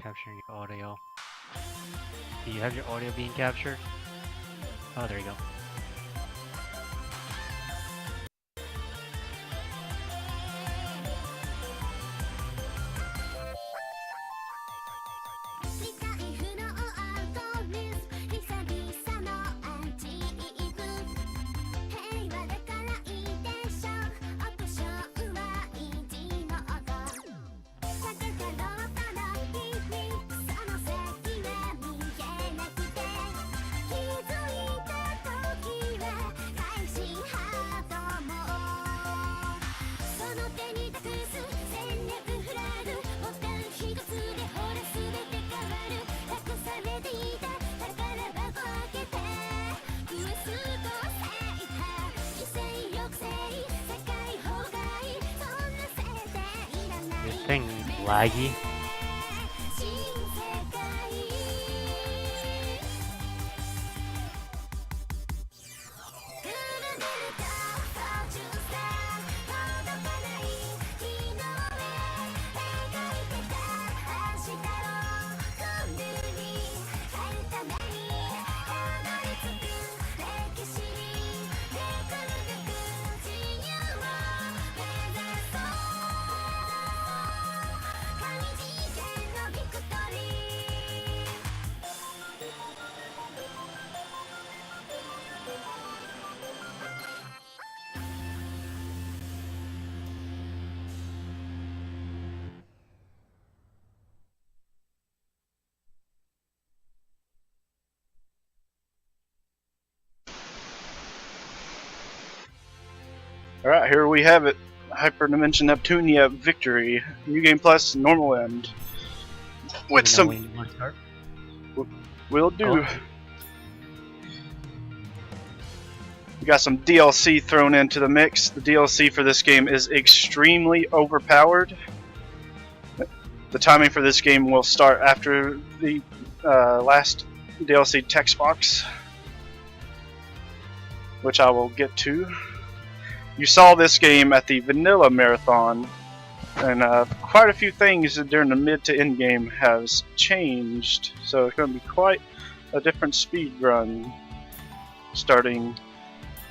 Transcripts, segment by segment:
Capturing your audio. Do you have your audio being captured? Oh, there you go. This thing laggy. Alright, here we have it. Hyperdimension Neptunia victory. New game plus normal end. With some... When you want to start? Will do. Oh. We got some DLC thrown into the mix. The DLC for this game is extremely overpowered. The timing for this game will start after the last DLC text box, which I will get to. You saw this game at the Vanilla Marathon, and quite a few things during the mid to end game has changed, so it's going to be quite a different speed run starting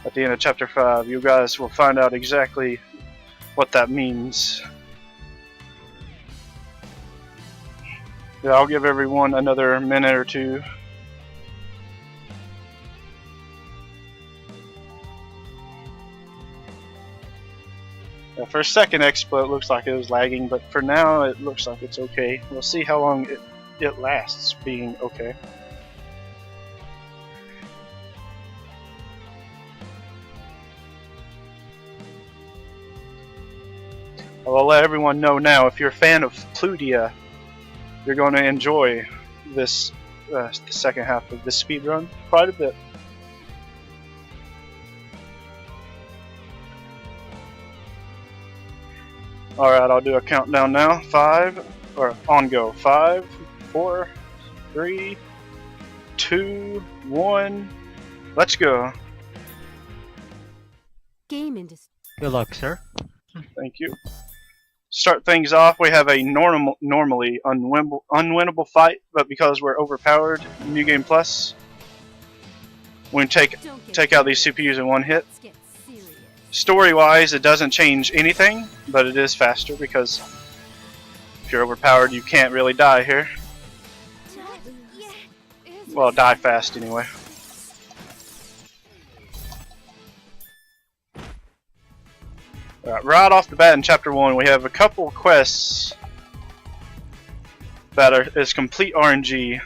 at the end of Chapter 5. You guys will find out exactly what that means. Yeah, I'll give everyone another minute or two. For a second expo it looks like it was lagging, but for now it looks like it's okay. We'll see how long it lasts being okay. I will let everyone know now, if you're a fan of Plutia, you're going to enjoy this the second half of this speedrun quite a bit. Alright, I'll do a countdown now. 5, or on go. 5, 4, 3, 2, 1. Let's go. Game industry. Good luck, sir. Thank you. Start things off, we have a normally unwinnable fight, but because we're overpowered, New Game Plus, we can take out these CPUs in one hit. Story-wise, it doesn't change anything, but it is faster because if you're overpowered, you can't really die here. Well, die fast anyway. Right off the bat in Chapter 1, we have a couple quests that is complete RNG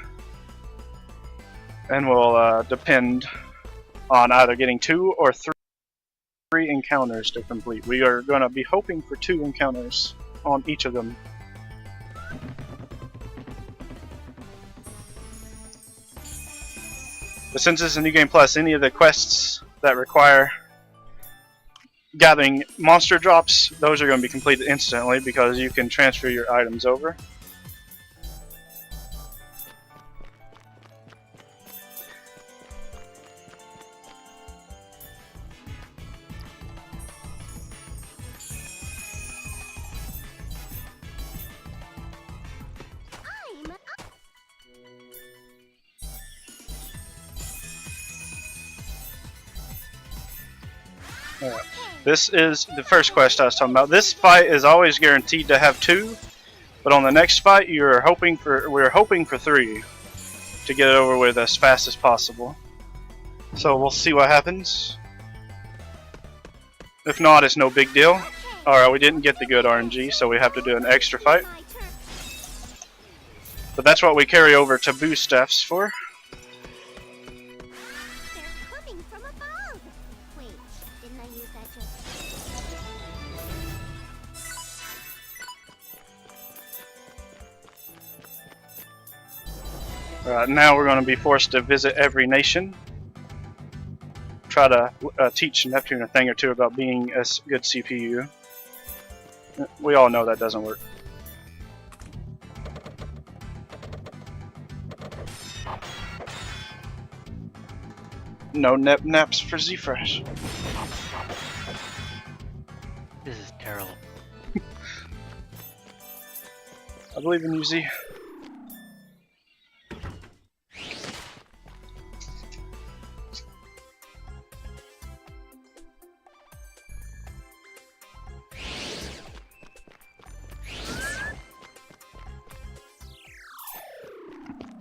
and will depend on either getting 2 or 3 encounters to complete. We are going to be hoping for 2 encounters on each of them. But since it's a New Game Plus, any of the quests that require gathering monster drops, those are going to be completed instantly because you can transfer your items over. Alright. This is the first quest I was talking about. This fight is always guaranteed to have 2, but on the next fight we're hoping for 3 to get it over with as fast as possible. So we'll see what happens. If not, it's no big deal. Alright, we didn't get the good RNG, so we have to do an extra fight. But that's what we carry over to boost staffs for. Now we're going to be forced to visit every nation. Try to teach Neptune a thing or two about being a good CPU. We all know that doesn't work. No naps for Z-Fresh. This is terrible. I believe in you, Z.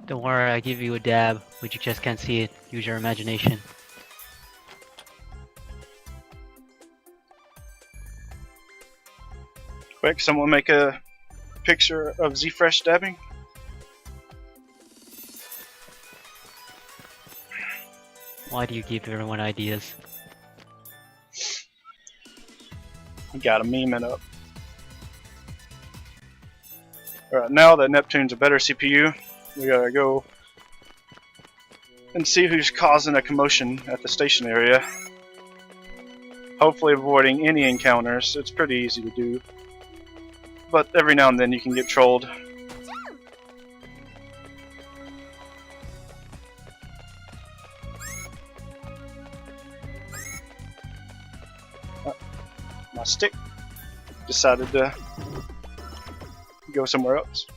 Don't worry, I give you a dab, but you just can't see it. Use your imagination. Quick, someone make a picture of Z-Fresh dabbing. Why do you give everyone ideas? We got a meme it up. Alright, now that Neptune's a better CPU, we gotta go and see who's causing a commotion at the station area. Hopefully avoiding any encounters. It's pretty easy to do. But every now and then you can get trolled. My stick decided to go somewhere else.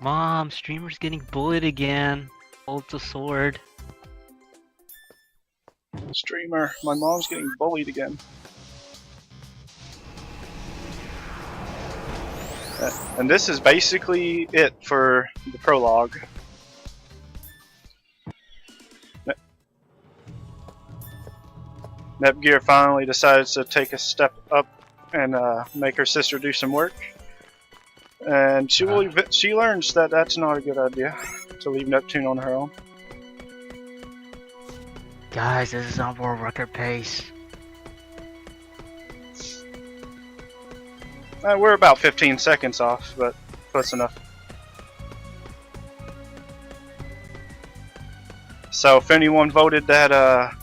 Mom, streamer's getting bullied again. Holds a sword. Streamer, my mom's getting bullied again. And this is basically it for the prologue. Nepgear finally decides to take a step up and make her sister do some work. And she learns that that's not a good idea to leave Neptune on her own. Guys, this is on world record pace. We're about 15 seconds off, but close enough. So if anyone voted that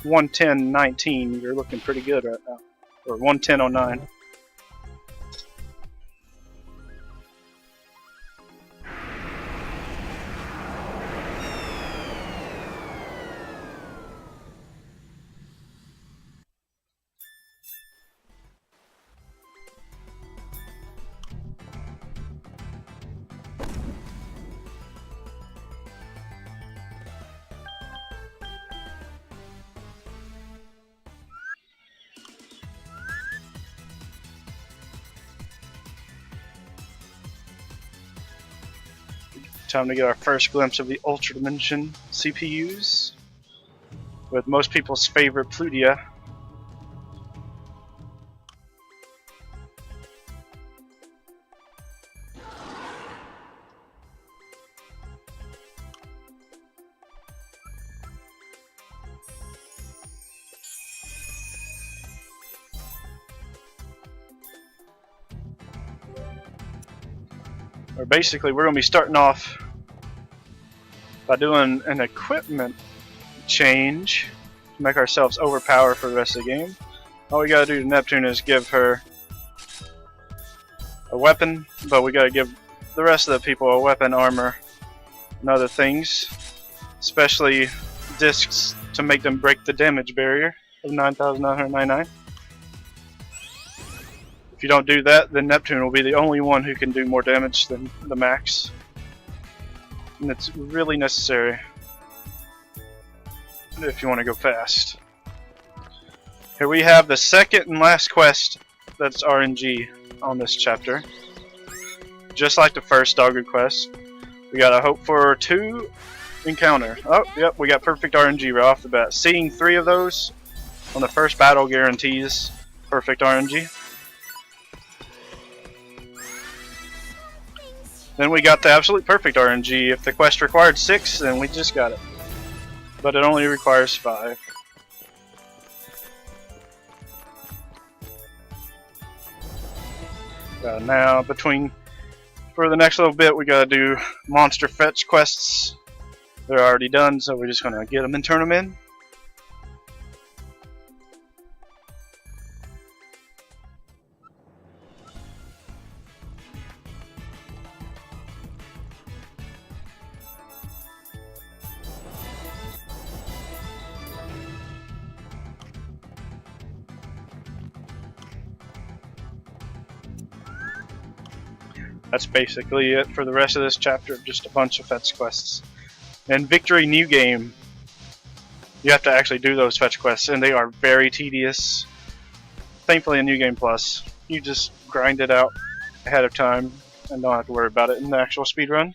110.19, you're looking pretty good right now. Or 110.09. Time to get our first glimpse of the Ultra Dimension CPUs with most people's favorite Plutia. Or basically, we're going to be starting off by doing an equipment change to make ourselves overpowered for the rest of the game. All we gotta do to Neptune is give her a weapon, but we gotta give the rest of the people a weapon, armor, and other things. Especially discs to make them break the damage barrier of 9,999. If you don't do that, then Neptune will be the only one who can do more damage than the max. And it's really necessary if you want to go fast. Here we have the second and last quest that's RNG on this chapter. Just like the first Dogwood quest, we gotta hope for 2 encounter. Oh, yep, we got perfect RNG right off the bat. Seeing 3 of those on the first battle guarantees perfect RNG. Then we got the absolute perfect RNG. If the quest required 6, then we just got it. But it only requires 5. Now, for the next little bit, we gotta do monster fetch quests. They're already done, so we're just gonna get them and turn them in. That's basically it for the rest of this chapter, just a bunch of fetch quests. And Victory New Game, you have to actually do those fetch quests, and they are very tedious. Thankfully in New Game Plus, you just grind it out ahead of time and don't have to worry about it in the actual speedrun.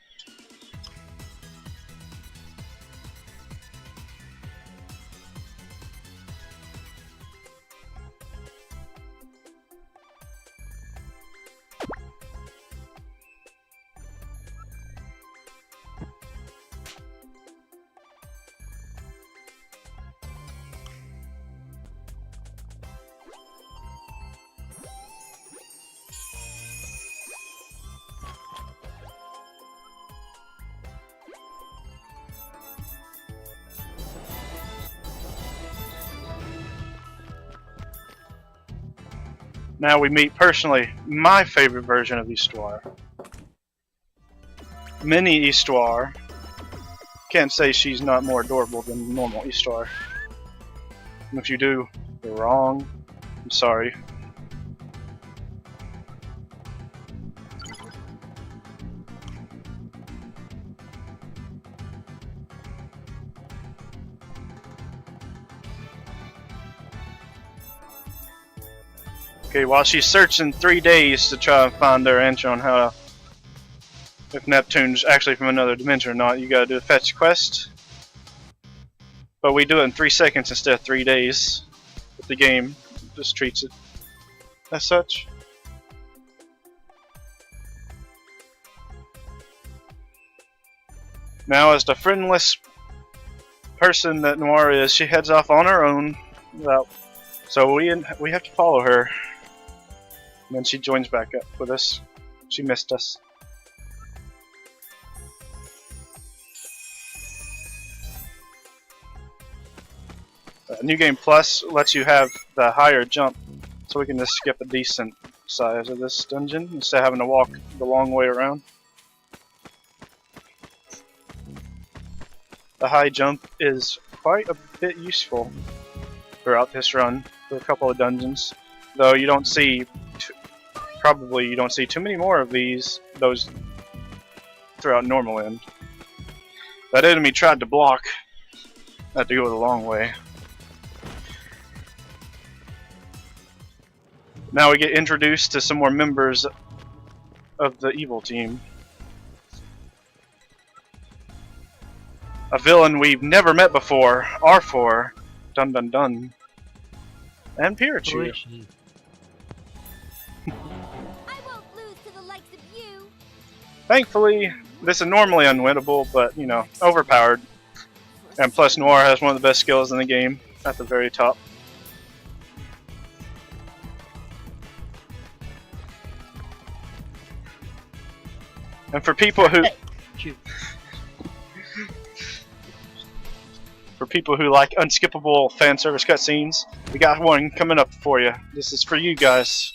Now we meet, personally, my favorite version of Histoire. Mini Histoire. Can't say she's not more adorable than normal Histoire. And if you do, you're wrong. I'm sorry. Okay, while she's searching 3 days to try and find their answer on how, if Neptune's actually from another dimension or not, you gotta do a fetch quest. But we do it in 3 seconds instead of 3 days. But the game just treats it as such. Now, as the friendless person that Noir is, she heads off on her own. So we have to follow her. And then she joins back up with us. She missed us. New Game Plus lets you have the higher jump, so we can just skip a decent size of this dungeon instead of having to walk the long way around. The high jump is quite a bit useful throughout this run for a couple of dungeons, though you don't see probably too many more of those throughout normal end. That enemy tried to block. I had to go the long way. Now we get introduced to some more members of the evil team. A villain we've never met before, R4, dun dun dun, and Pirachu. I won't lose to the likes of you. Thankfully, this is normally unwinnable, but, you know, overpowered. And plus Noir has one of the best skills in the game at the very top. And for people who like unskippable fan service cutscenes, we got one coming up for you. This is for you guys.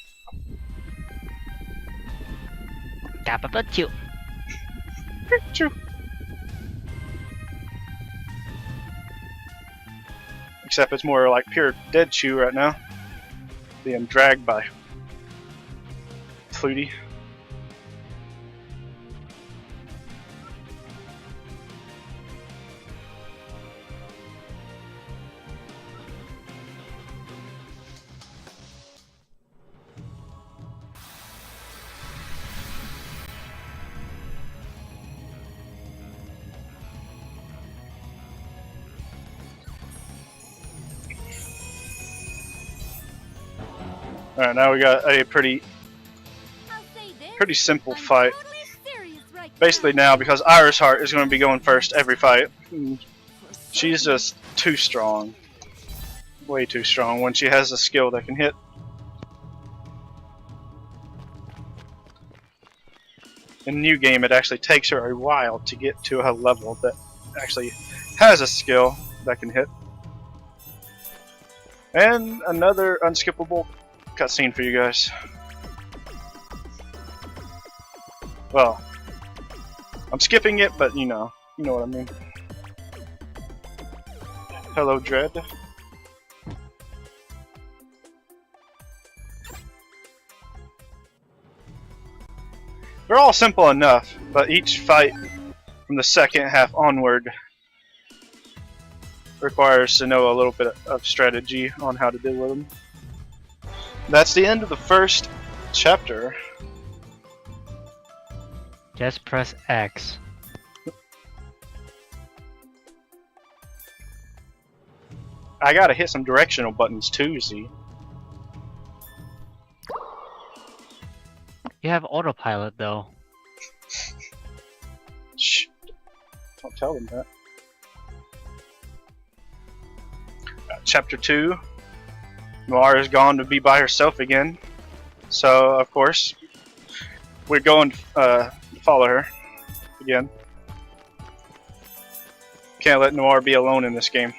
Pikachu. Pikachu. except it's more like pure dead chew right now, being dragged by Flutie. Alright, now we got a pretty simple fight. Basically now, because Iris Heart is going to be going first every fight. She's just too strong. Way too strong when she has a skill that can hit. In New Game, it actually takes her a while to get to a level that actually has a skill that can hit. And another unskippable cutscene for you guys. Well, I'm skipping it, but you know what I mean. Hello, Dread. They're all simple enough, but each fight from the second half onward requires to know a little bit of strategy on how to deal with them. That's the end of the first chapter. Just press X. I gotta hit some directional buttons too, Z. You have autopilot though. Shh. Don't tell them that. Chapter 2. Noir is gone to be by herself again. So, of course, we're going to follow her again. Can't let Noir be alone in this game.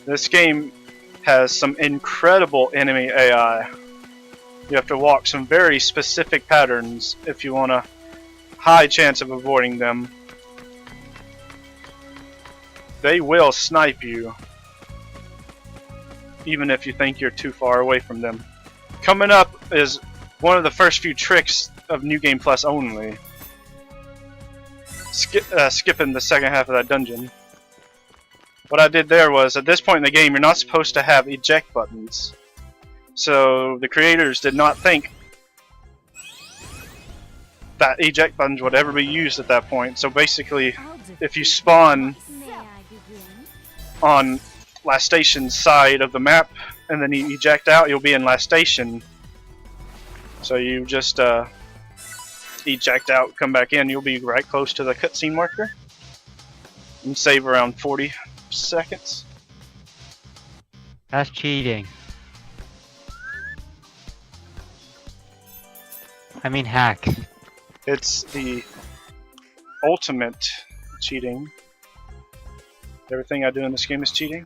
This game has some incredible enemy AI. You have to walk some very specific patterns if you want a high chance of avoiding them. They will snipe you, even if you think you're too far away from them. Coming up is one of the first few tricks of New Game Plus only. Skipping the second half of that dungeon. What I did there was, at this point in the game, you're not supposed to have eject buttons. So the creators did not think that eject buttons would ever be used at that point. So basically, if you spawn on last station's side of the map and then you eject out, you'll be in last station. So you just eject out, come back in, you'll be right close to the cutscene marker and save around 40 seconds. That's cheating. I mean hack. It's the ultimate cheating. Everything I do in this game is cheating.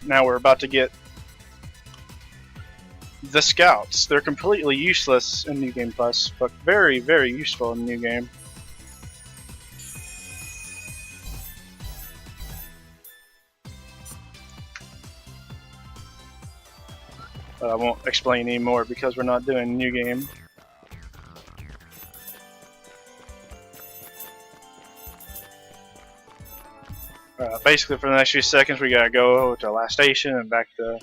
Now we're about to get the scouts. They're completely useless in New Game Plus, but very, very useful in New Game. But I won't explain anymore because we're not doing New Game. Basically, for the next few seconds, we gotta go to last station and back to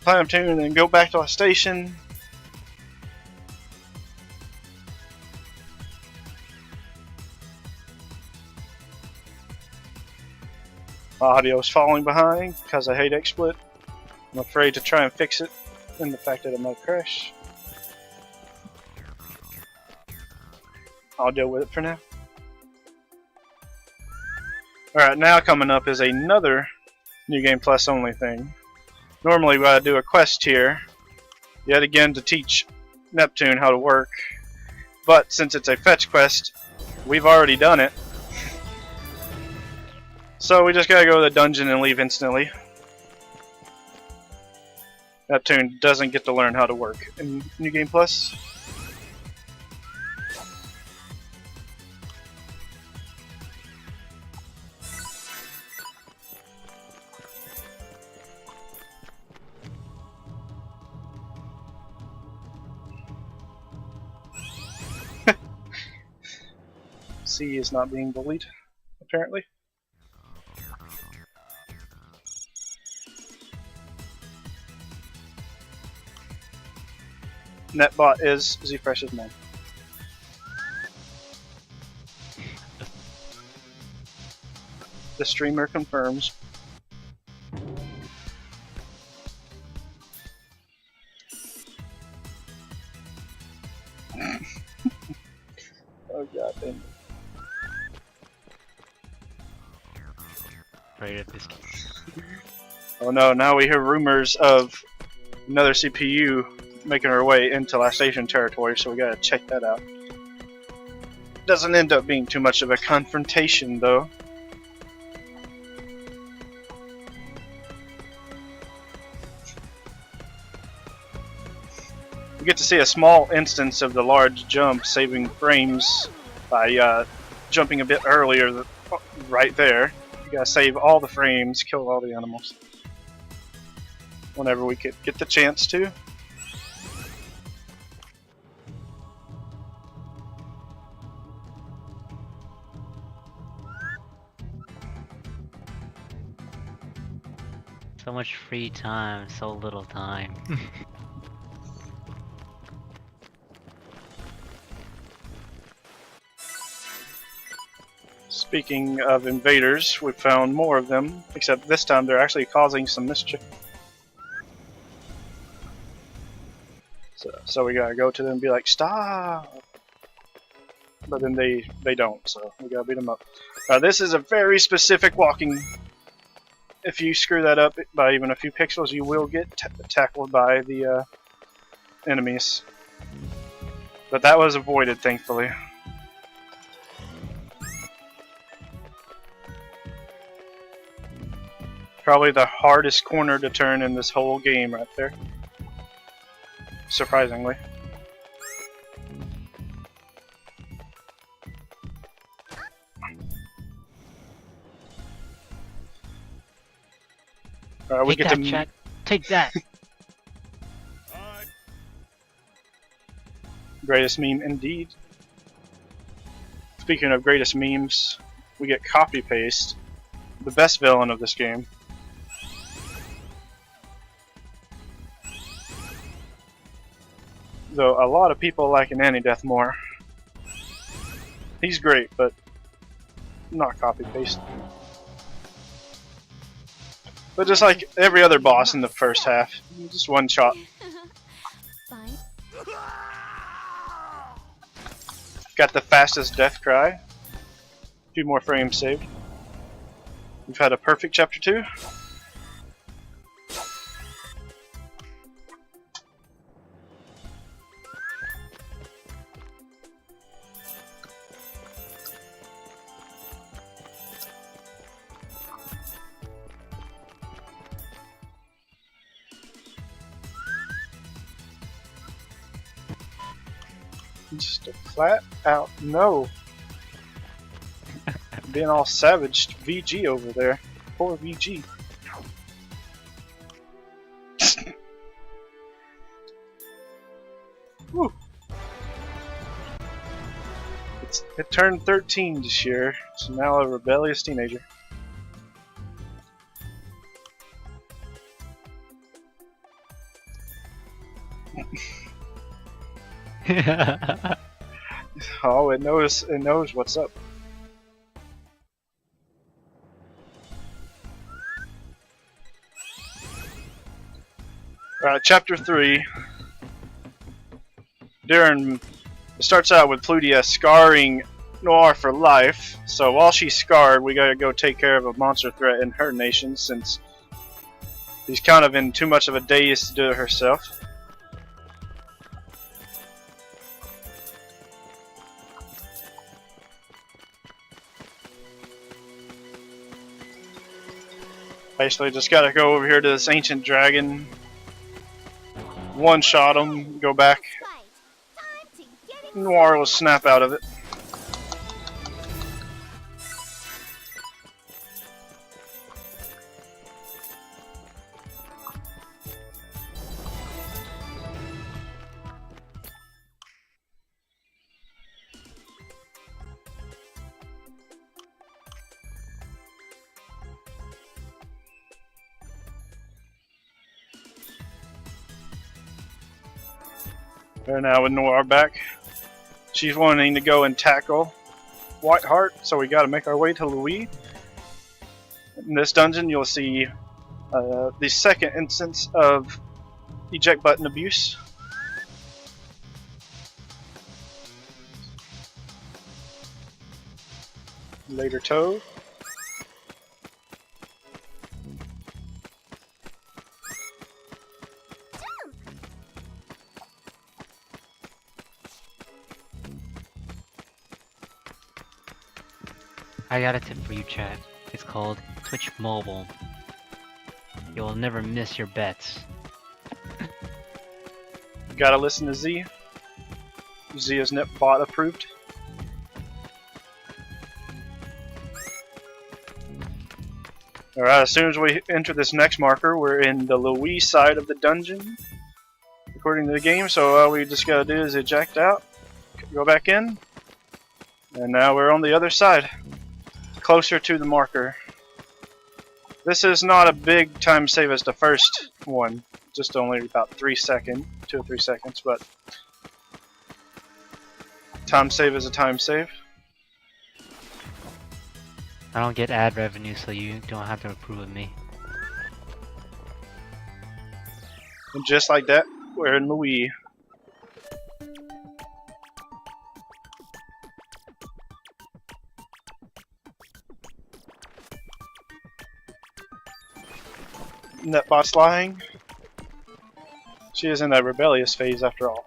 Platinum Tune, and then go back to last station. My audio's falling behind because I hate XSplit. I'm afraid to try and fix it, and the fact that it might crash. I'll deal with it for now. Alright, now coming up is another New Game Plus only thing. Normally we gotta do a quest here, yet again to teach Neptune how to work. But since it's a fetch quest, we've already done it. So we just gotta go to the dungeon and leave instantly. Neptune doesn't get to learn how to work in New Game Plus. C is not being bullied, apparently. Netbot is Z-Fresh's mom. The streamer confirms. Oh god damn it. Right at this game. Oh no, now we hear rumors of another CPU making her way into Last Station territory, so we gotta check that out. Doesn't end up being too much of a confrontation though. We get to see a small instance of the large jump saving frames by jumping a bit earlier right there. You gotta save all the frames, kill all the animals. Whenever we could get the chance to. So much free time, so little time. Speaking of invaders, we found more of them, except this time they're actually causing some mischief. So we gotta go to them and be like, stop! But then they don't, so we gotta beat them up. This is a very specific walking. If you screw that up by even a few pixels, you will get tackled by the enemies. But that was avoided, thankfully. Probably the hardest corner to turn in this whole game right there. Surprisingly. We Take get that, to chat. Take that. Greatest meme indeed. Speaking of greatest memes, we get copy paste, the best villain of this game. Though a lot of people like an anti-death more. He's great, but not copy paste. But just like every other boss in the first half, just one shot. Fine. Got the fastest death cry. A few more frames saved. We've had a perfect chapter 2. Just a flat out no. Being all savaged. VG over there. Poor VG. Whew. It turned 13 this year, so now a rebellious teenager. Oh, it knows what's up. Chapter 3. It starts out with Plutia scarring Noir for life. So while she's scarred, we gotta go take care of a monster threat in her nation, since She's kind of in too much of a daze to do it herself. Basically, just gotta go over here to this ancient dragon, one-shot him, go back. Noir will snap out of it. And now with Noir back, she's wanting to go and tackle Whiteheart, so we got to make our way to Louis. In this dungeon, you'll see the second instance of eject button abuse. Later Toad. I got a tip for you, chat. It's called Twitch Mobile. You will never miss your bets. Gotta listen to Z. Z is net bot approved. Alright, as soon as we enter this next marker, we're in the Louis side of the dungeon, according to the game, so all we just gotta do is eject out, go back in, and now we're on the other side, closer to the marker. This is not a big time save as the first one, just only about 2 or 3 seconds, but time save is a time save. I don't get ad revenue, so you don't have to approve of me. And just like that, we're in Louis. Netbot's lying. She is in that rebellious phase after all.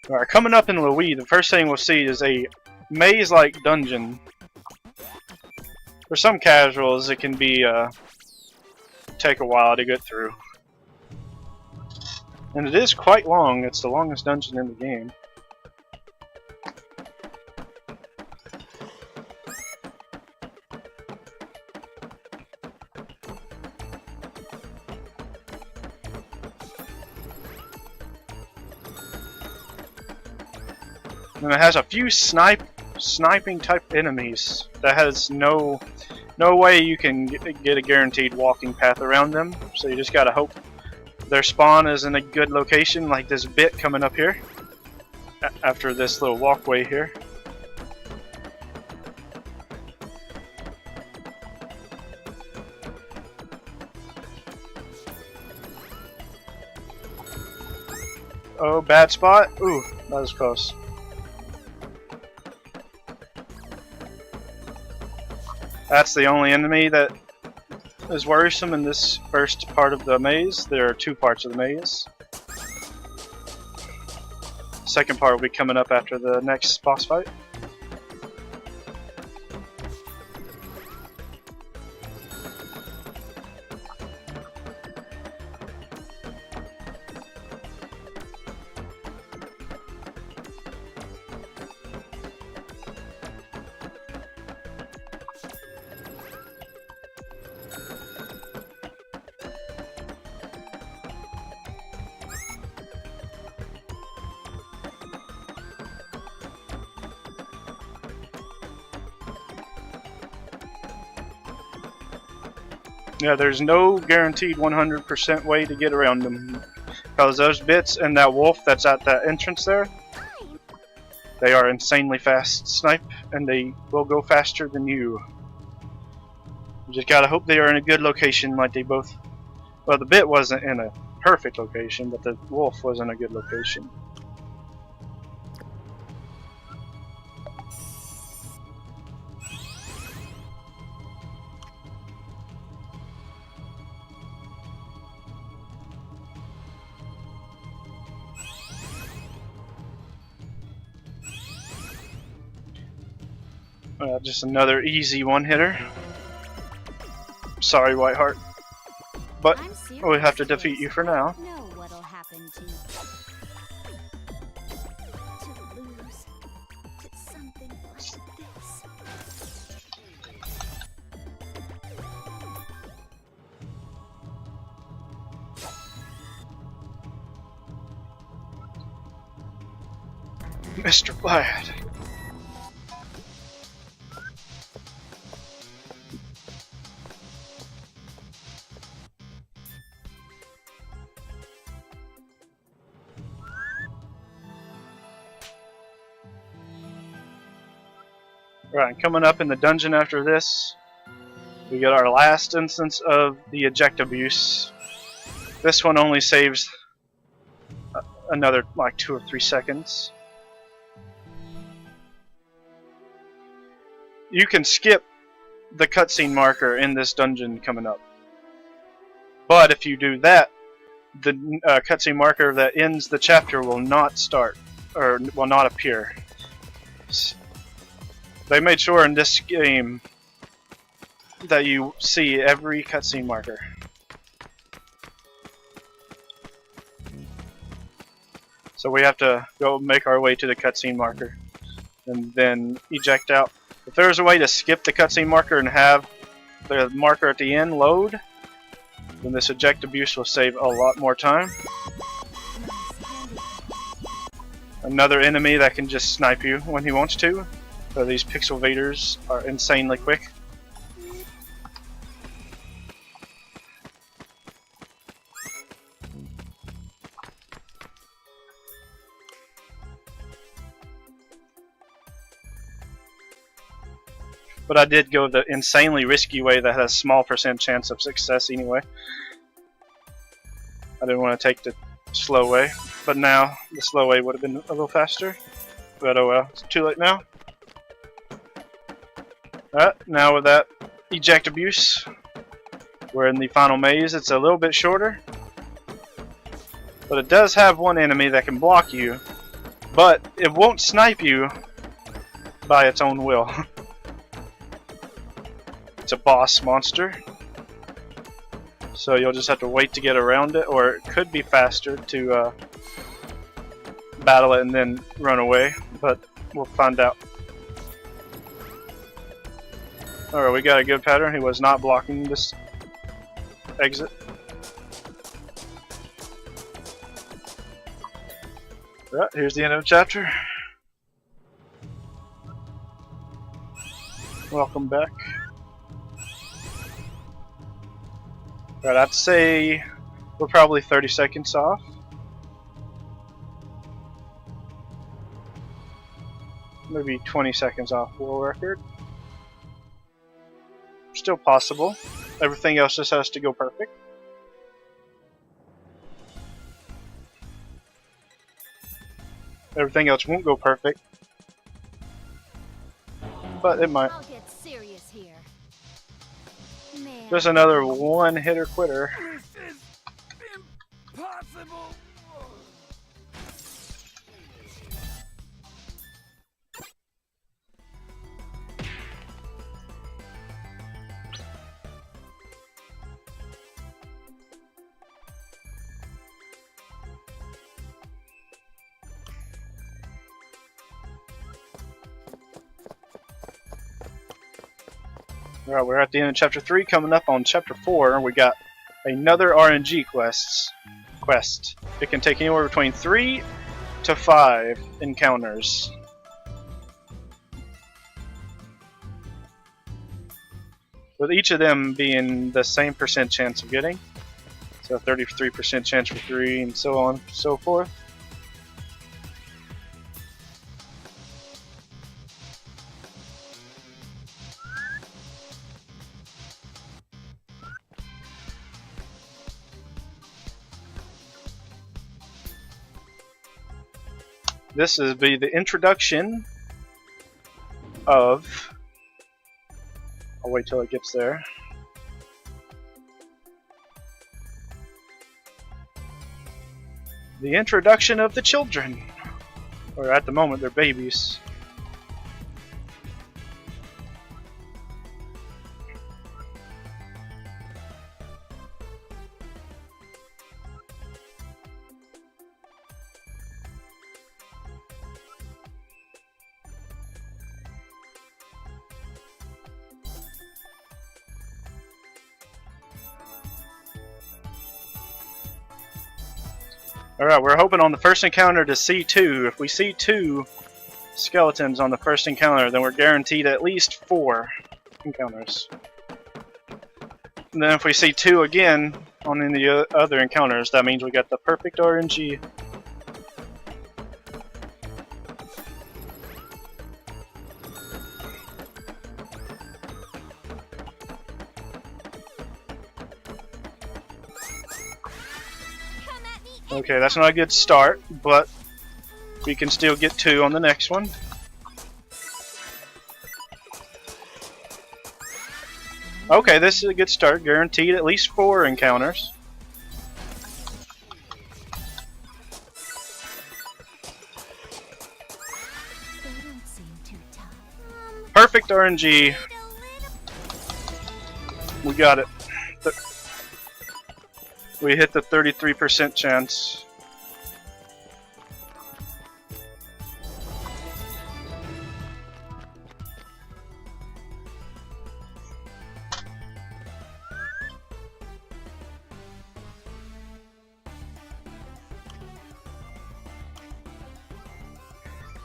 Alright, coming up in Louis, the first thing we'll see is a maze-like dungeon. For some casuals, it can be take a while to get through. And it is quite long. It's the longest dungeon in the game. And it has a few sniping type enemies that has no way you can get a guaranteed walking path around them. So you just gotta hope their spawn is in a good location, like this bit coming up here after this little walkway here. Oh, bad spot. Ooh, that was close. That's the only enemy that is worrisome in this first part of the maze. There are 2 parts of the maze. Second part will be coming up after the next boss fight. Yeah, there's no guaranteed 100% way to get around them. Because those bits and that wolf that's at that entrance there, they are insanely fast snipe, and they will go faster than you. You just gotta hope they are in a good location like they both... Well, the bit wasn't in a perfect location, but the wolf was in a good location. Just another easy one-hitter. Sorry, Whiteheart, but I'm serious we have to this. defeat you for now. I know what'll happen to lose to something like this. Mr. Glad. Right, coming up in the dungeon after this, we get our last instance of the eject abuse. This one only saves another like 2 or 3 seconds. You can skip the cutscene marker in this dungeon coming up, but if you do that, the cutscene marker that ends the chapter will not start, or will not appear. They made sure in this game that you see every cutscene marker. So we have to go make our way to the cutscene marker and then eject out. If there's a way to skip the cutscene marker and have the marker at the end load, then this eject abuse will save a lot more time. Another enemy that can just snipe you when he wants to. So these pixel vaders are insanely quick. But I did go the insanely risky way that has a small % chance of success anyway. I didn't want to take the slow way, but now the slow way would have been a little faster. But oh well, it's too late now. Alright, now with that eject abuse, we're in the final maze. It's a little bit shorter, but it does have one enemy that can block you, but it won't snipe you by its own will. It's a boss monster, so you'll just have to wait to get around it, or it could be faster to battle it and then run away, but we'll find out. Alright, we got a good pattern. He was not blocking this exit. Alright, here's the end of the chapter. Welcome back. Alright, I'd say we're probably 30 seconds off. Maybe 20 seconds off world record. Still possible. Everything else just has to go perfect. Everything else won't go perfect, but it might. I'll get serious here. Man. Just another one-hitter quitter. This is impossible. Alright, we're at the end of chapter 3. Coming up on chapter 4, we got another RNG quest. It can take anywhere between 3 to 5 encounters. With each of them being the same % chance of getting. So 33% chance for 3 and so on and so forth. This is the introduction of. I'll wait till it gets there. The introduction of the children. Or at the moment, they're babies. Alright, we're hoping on the first encounter to see 2. If we see 2 skeletons on the first encounter, then we're guaranteed at least 4 encounters. And then if we see 2 again on any of the other encounters, that means we got the perfect RNG. Okay, that's not a good start, but we can still get 2 on the next one. Okay, this is a good start. Guaranteed at least 4 encounters. They don't seem too tough. Perfect RNG. We got it. We hit the 33% chance.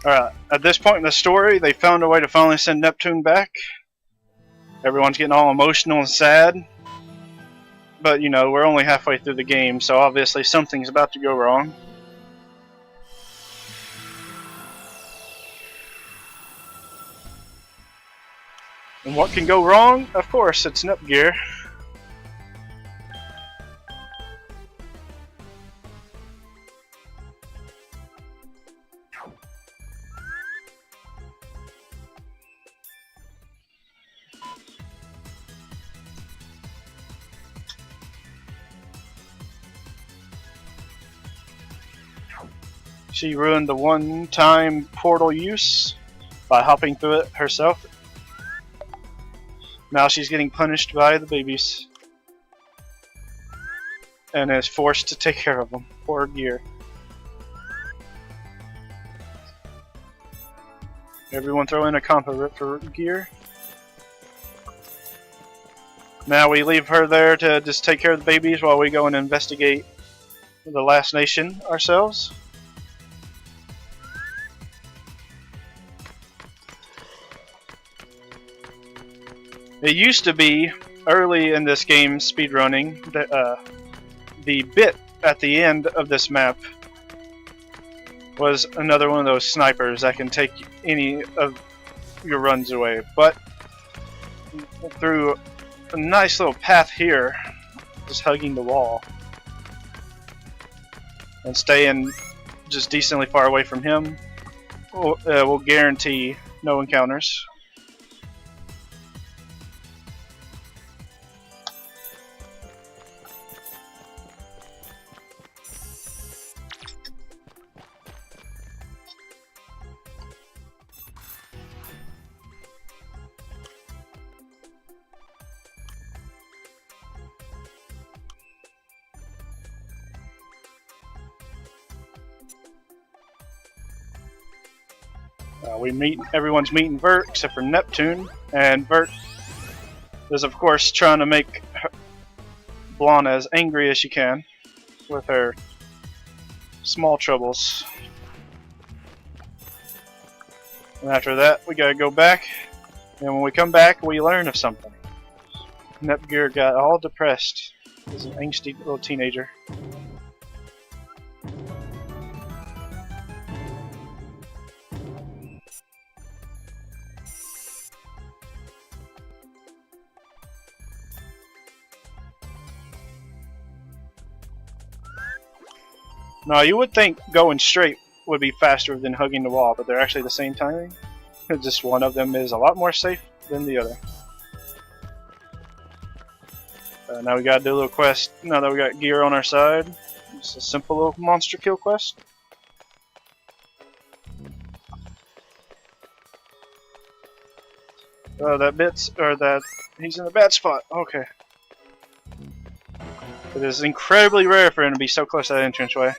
Alright, at this point in the story, they found a way to finally send Neptune back. Everyone's getting all emotional and sad. But, you know, we're only halfway through the game, so obviously something's about to go wrong. And what can go wrong? Of course, it's Nepgear. She ruined the one-time portal use by hopping through it herself. Now she's getting punished by the babies. And is forced to take care of them. Poor Gear. Everyone throw in a compo for Gear. Now we leave her there to just take care of the babies while we go and investigate the last nation ourselves. It used to be, early in this game speedrunning, the bit at the end of this map was another one of those snipers that can take any of your runs away. But through a nice little path here, just hugging the wall and staying just decently far away from him, will guarantee no encounters. Everyone's meeting Vert except for Neptune, and Vert is of course trying to make Blonde as angry as she can with her small troubles. And after that, we gotta go back, and when we come back, we learn of something. Nepgear got all depressed as an angsty little teenager. Now, you would think going straight would be faster than hugging the wall, but they're actually the same timing. Just one of them is a lot more safe than the other. Now we gotta do a little quest. Now that we got Gear on our side, it's a simple little monster kill quest. Oh, he's in a bad spot. Okay. It is incredibly rare for him to be so close to that entranceway.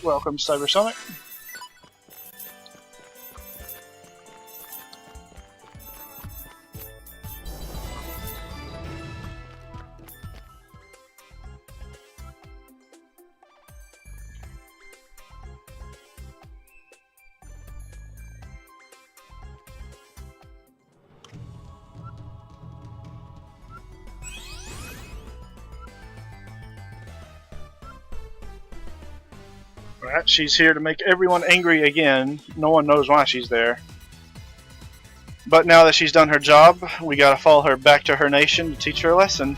Welcome, Cybersonic. Alright, she's here to make everyone angry again. No one knows why she's there. But now that she's done her job, we gotta follow her back to her nation to teach her a lesson.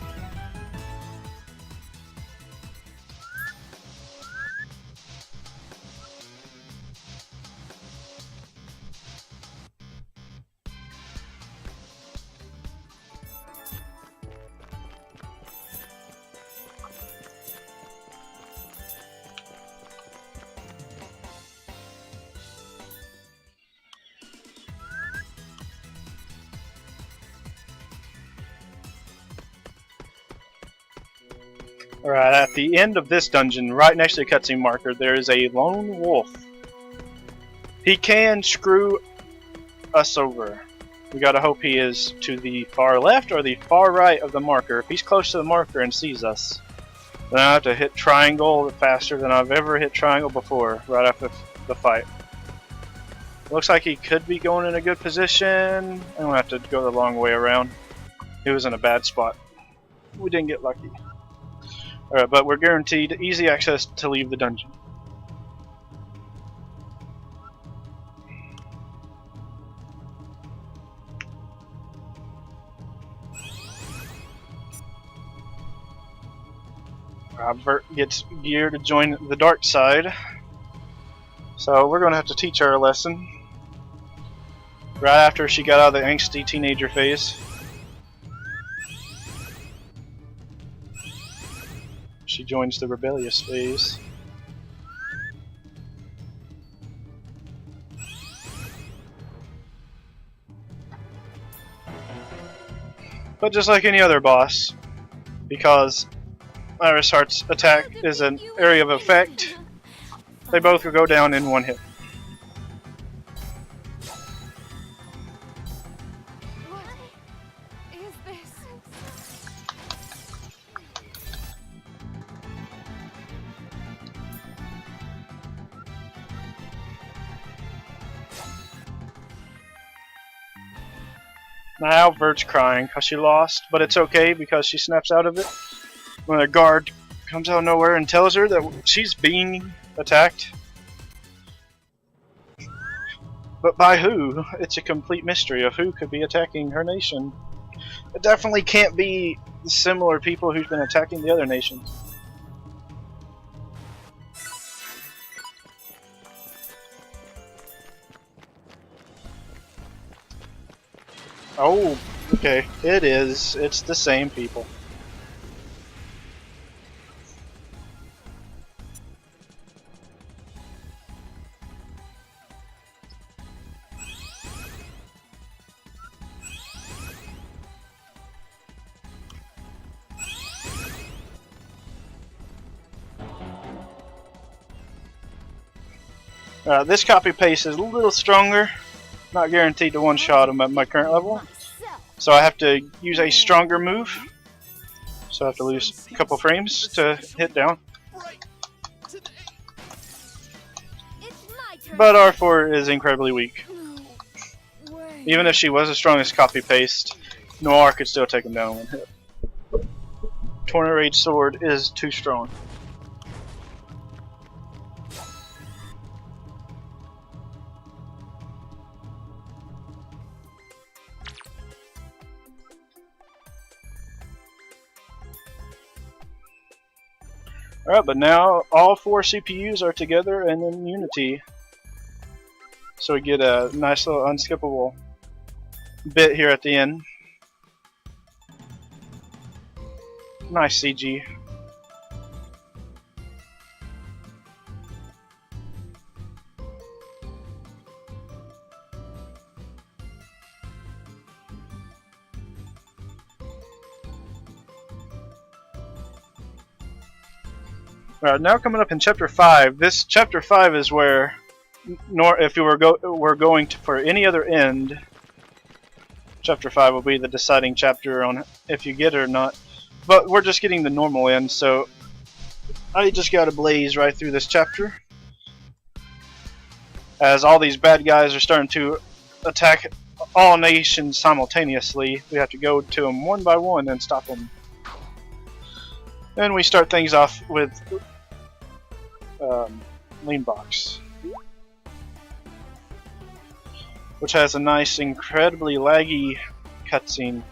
Alright, at the end of this dungeon, right next to the cutscene marker, there is a lone wolf. He can screw us over. We gotta hope he is to the far left or the far right of the marker. If he's close to the marker and sees us, then I have to hit triangle faster than I've ever hit triangle before, right after the fight. Looks like he could be going in a good position. I'm gonna have to go the long way around. He was in a bad spot. We didn't get lucky. Alright, but we're guaranteed easy access to leave the dungeon. Bert gets gear to join the dark side. So we're going to have to teach her a lesson. Right after she got out of the angsty teenager phase. She joins the rebellious phase. But just like any other boss, because Iris Heart's attack is an area of effect, they both will go down in one hit. What is this? Now Vert's crying because she lost, but it's okay because she snaps out of it when a guard comes out of nowhere and tells her that she's being attacked. But by who? It's a complete mystery of who could be attacking her nation. It definitely can't be the similar people who've been attacking the other nations. Oh, okay. It is. It's the same people. This copy paste is a little stronger. Not guaranteed to one-shot him at my current level. So I have to use a stronger move. So I have to lose a couple frames to hit down. But R4 is incredibly weak. Even if she was as strong as copy paste, Noir could still take him down in one hit. Tornado Rage Sword is too strong. Alright, but now all 4 CPUs are together and in unity. So we get a nice little unskippable bit here at the end. Nice CG. Alright, now coming up in Chapter 5. This Chapter 5 is where, if you were going to, for any other end, Chapter 5 will be the deciding chapter on if you get it or not. But we're just getting the normal end, so I just gotta blaze right through this chapter. As all these bad guys are starting to attack all nations simultaneously, we have to go to them one by one and stop them. Then we start things off with lean box, which has a nice, incredibly laggy cutscene.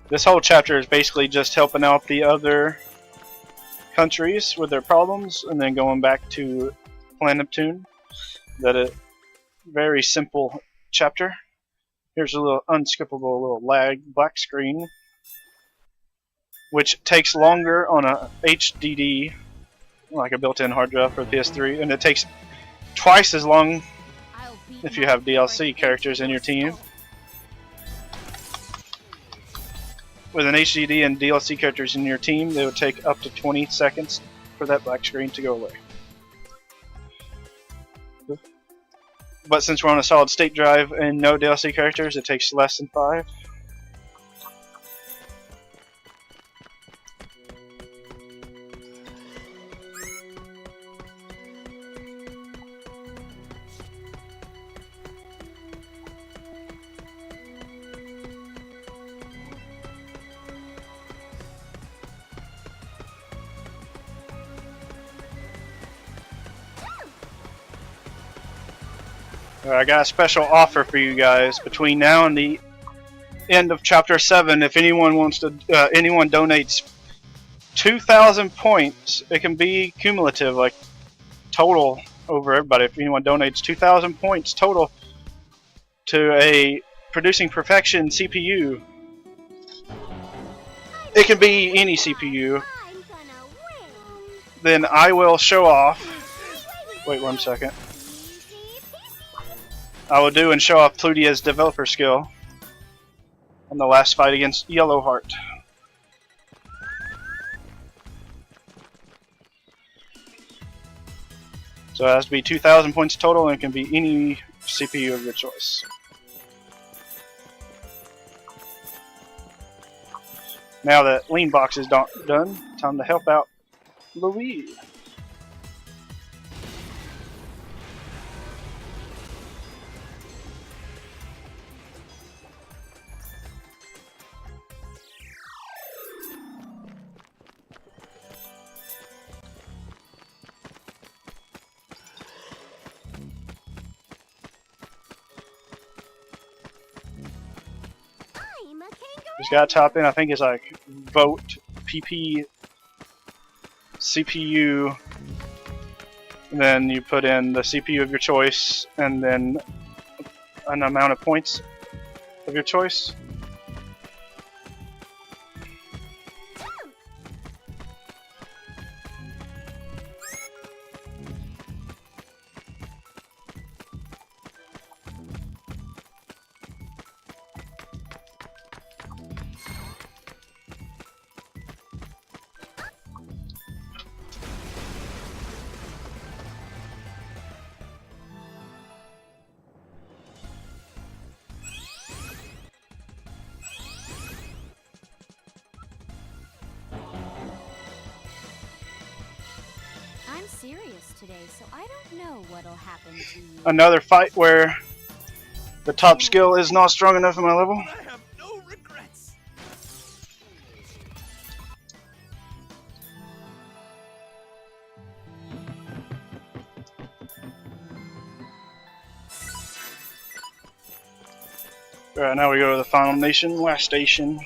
This whole chapter is basically just helping out the other countries with their problems, and then going back to Planet Neptune. That a very simple chapter. Here's a little unskippable little lag black screen, which takes longer on a HDD, like a built-in hard drive for PS3, and it takes twice as long if you have DLC characters in your team. With an HDD and DLC characters in your team, they would take up to 20 seconds for that black screen to go away. But since we're on a solid state drive and no DLC characters, it takes less than 5. I got a special offer for you guys between now and the end of Chapter 7. If anyone wants to, anyone donates 2,000 points, it can be cumulative, like total over everybody. If anyone donates 2,000 points total to a Producing Perfection CPU, it can be any CPU. Then I will show off. Wait 1 second. I will do and show off Pludia's developer skill on the last fight against Yellowheart. So it has to be 2,000 points total, and it can be any CPU of your choice. Now that lean box is done, time to help out Louise. Just gotta top in, I think it's like vote PP CPU, and then you put in the CPU of your choice, and then an amount of points of your choice. I'm serious today, so I don't know what'll happen to you. Another fight where the top skill is not strong enough in my level. I have no regrets. Alright, now we go to the final nation, last station.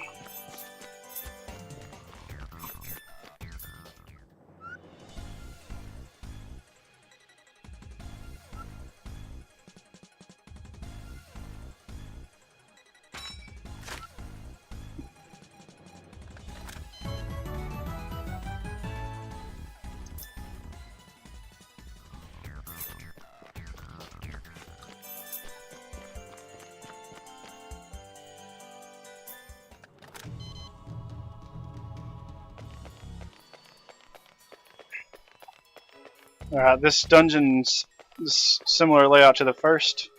This dungeon's this similar layout to the first.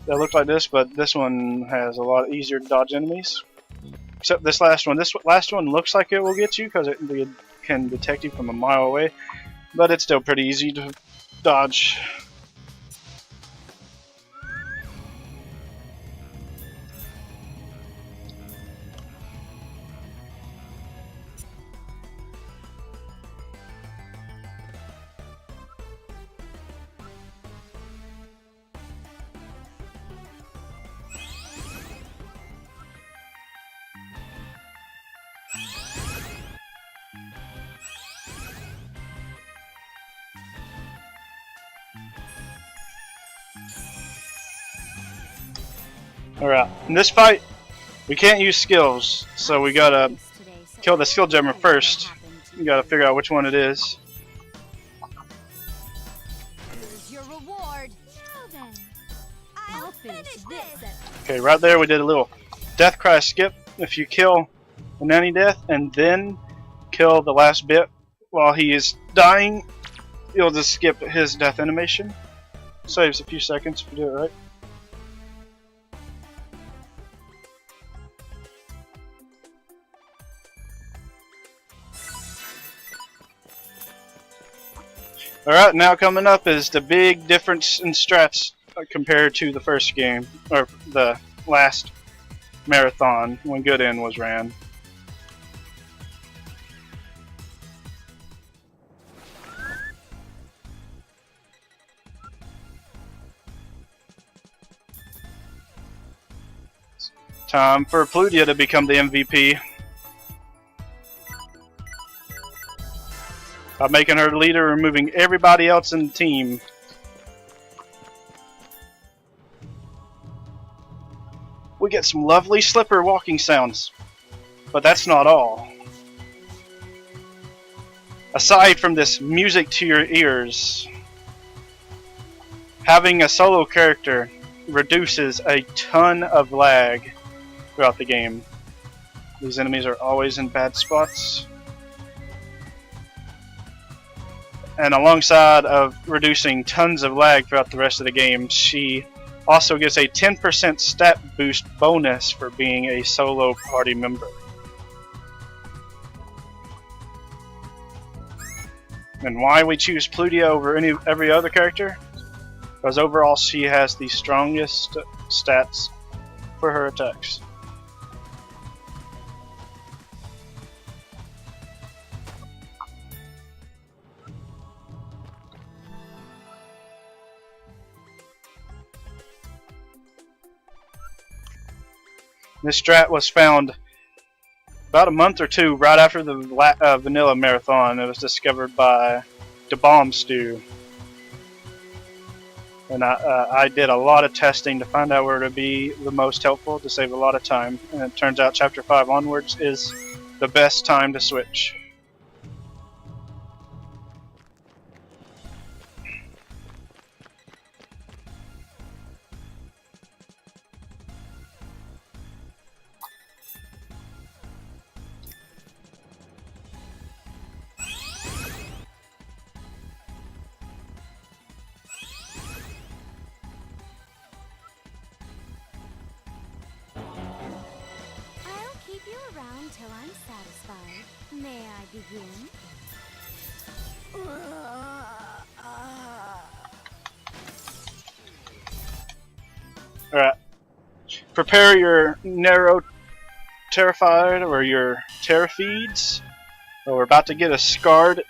They look like this, but this one has a lot easier to dodge enemies. Except this last one. This last one looks like it will get you because it can detect you from a mile away, but it's still pretty easy to dodge. Alright, in this fight, we can't use skills, so we gotta kill the skill gemmer first. You gotta figure out which one it is. Here's your reward. Now then, I'll finish this. Okay, right there we did a little death cry skip. If you kill the nanny death and then kill the last bit while he is dying, you'll just skip his death animation. Saves a few seconds if you do it right. Alright, now coming up is the big difference in strats compared to the first game, or the last marathon when Good End was ran. Time for Plutia to become the MVP. By making her leader, removing everybody else in the team. We get some lovely slipper walking sounds, but that's not all. Aside from this music to your ears, having a solo character reduces a ton of lag throughout the game. These enemies are always in bad spots. And alongside of reducing tons of lag throughout the rest of the game, she also gets a 10% stat boost bonus for being a solo party member. And why we choose Plutia over every other character? Because overall she has the strongest stats for her attacks. This strat was found about a month or two right after the Vanilla Marathon. It was discovered by the Bomb Stew. And I did a lot of testing to find out where to be the most helpful to save a lot of time. And it turns out Chapter 5 onwards is the best time to switch. Until I'm satisfied. May I begin? Alright. Prepare your Nero Terrified or your Terrafeeds. We're about to get a scarred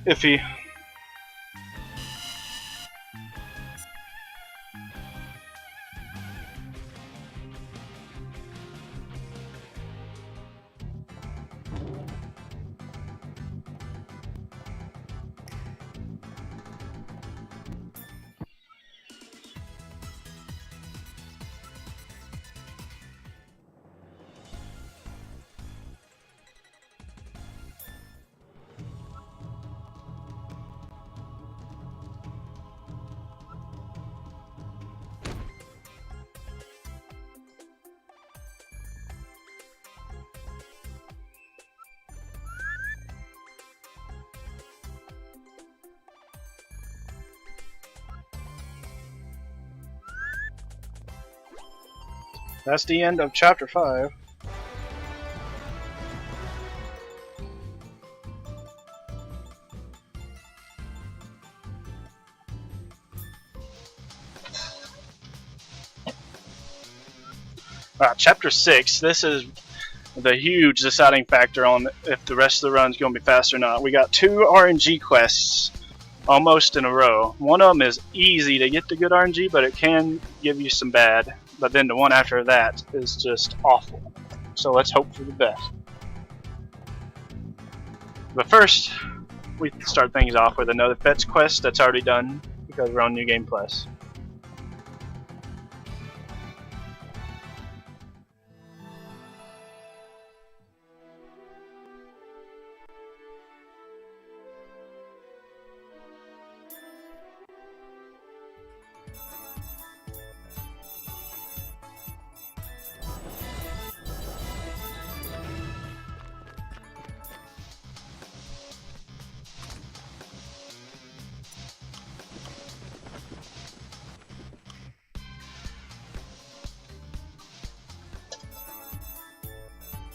iffy. That's the end of chapter 5. Chapter 6, this is the huge deciding factor on if the rest of the run's going to be fast or not. We got 2 RNG quests almost in a row. One of them is easy to get the good RNG, but it can give you some bad. But then the one after that is just awful. So let's hope for the best. But first, we start things off with another Pets quest that's already done because we're on New Game Plus.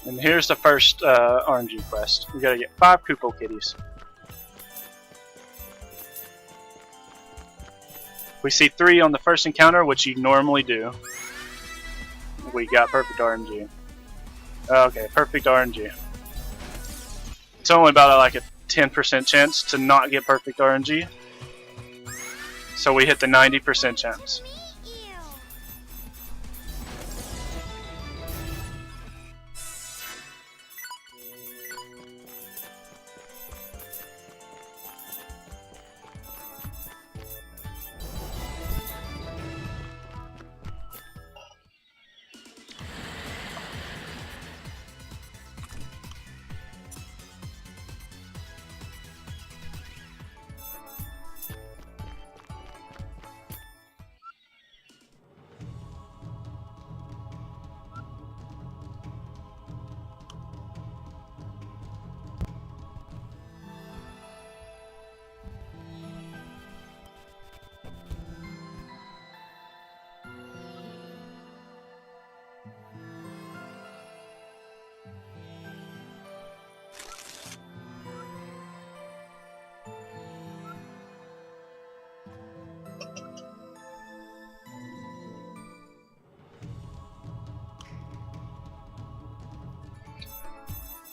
And here's the first RNG quest. We gotta get 5 Koopo Kitties. We see 3 on the first encounter, which you normally do. We got perfect RNG. Okay, perfect RNG. It's only about like a 10% chance to not get perfect RNG. So we hit the 90% chance.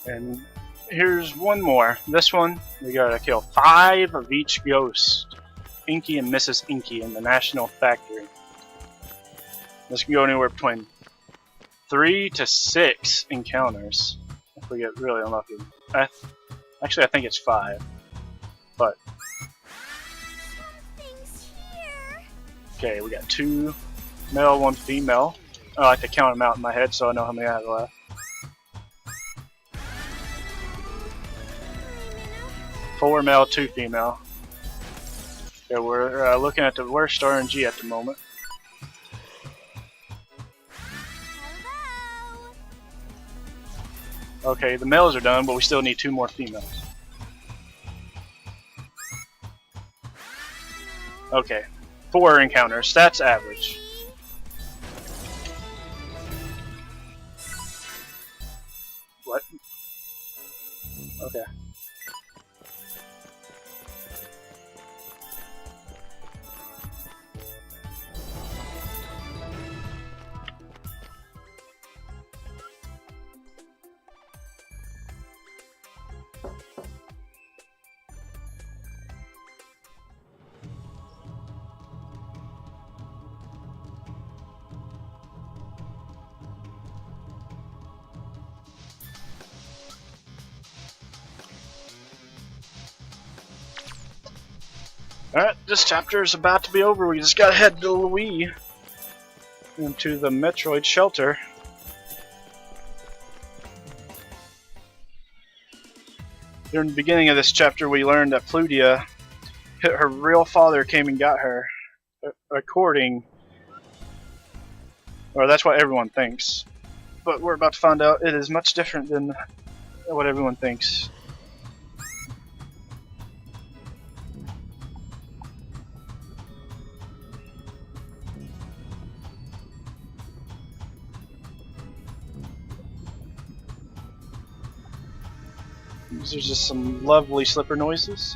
And here's one more. This one, we gotta kill 5 of each ghost. Inky and Mrs. Inky in the National Factory. This can go anywhere between 3 to 6 encounters if we get really unlucky. Actually, I think it's 5. But okay, we got 2 male, 1 female. I like to count them out in my head so I know how many I have left. 4 male, 2 female. Okay, we're looking at the worst RNG at the moment. Okay, the males are done, but we still need 2 more females. Okay, 4 encounters. That's average. What? Okay. Alright, this chapter is about to be over. We just gotta head to Louis into the Metroid shelter. During the beginning of this chapter, we learned that Plutia, her real father, came and got her. According, or that's what everyone thinks. But we're about to find out it is much different than what everyone thinks. These are just some lovely slipper noises.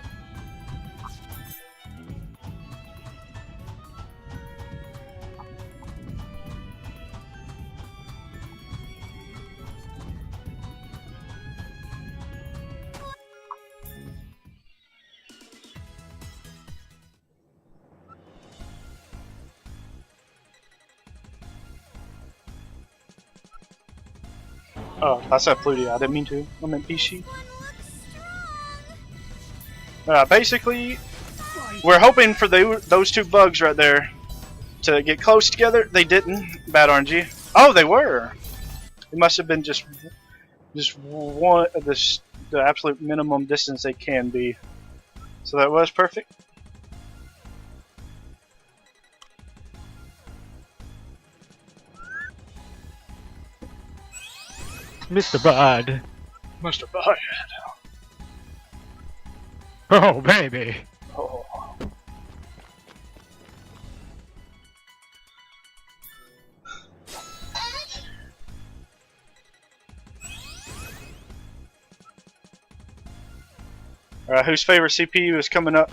Oh, I said Plutia. I didn't mean to. I meant Pishi. Basically, we're hoping for those two bugs right there to get close together. They didn't. Bad RNG. Oh, they were. It must have been just one the absolute minimum distance they can be. So that was perfect. Mr. Bud. Mr. Bud. Oh, baby. Oh. Alright, whose favorite CPU is coming up?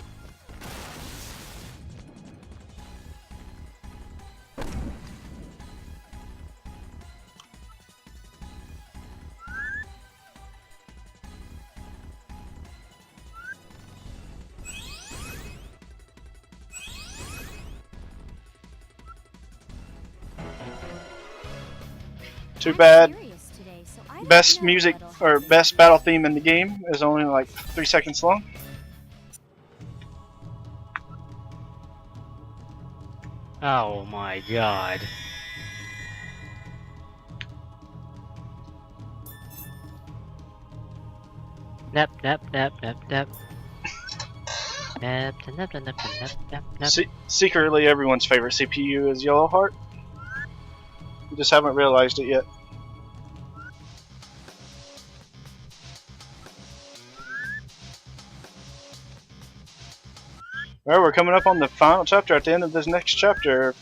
Too bad. Best music or best battle theme in the game is only like 3 seconds long. Oh my god. Nap, nap, nap, nap, nap. Nap, nap, nap, nap, nap, nap, nap. Secretly, everyone's favorite CPU is Yellowheart. You just haven't realized it yet. Alright, we're coming up on the final chapter. At the end of this next chapter,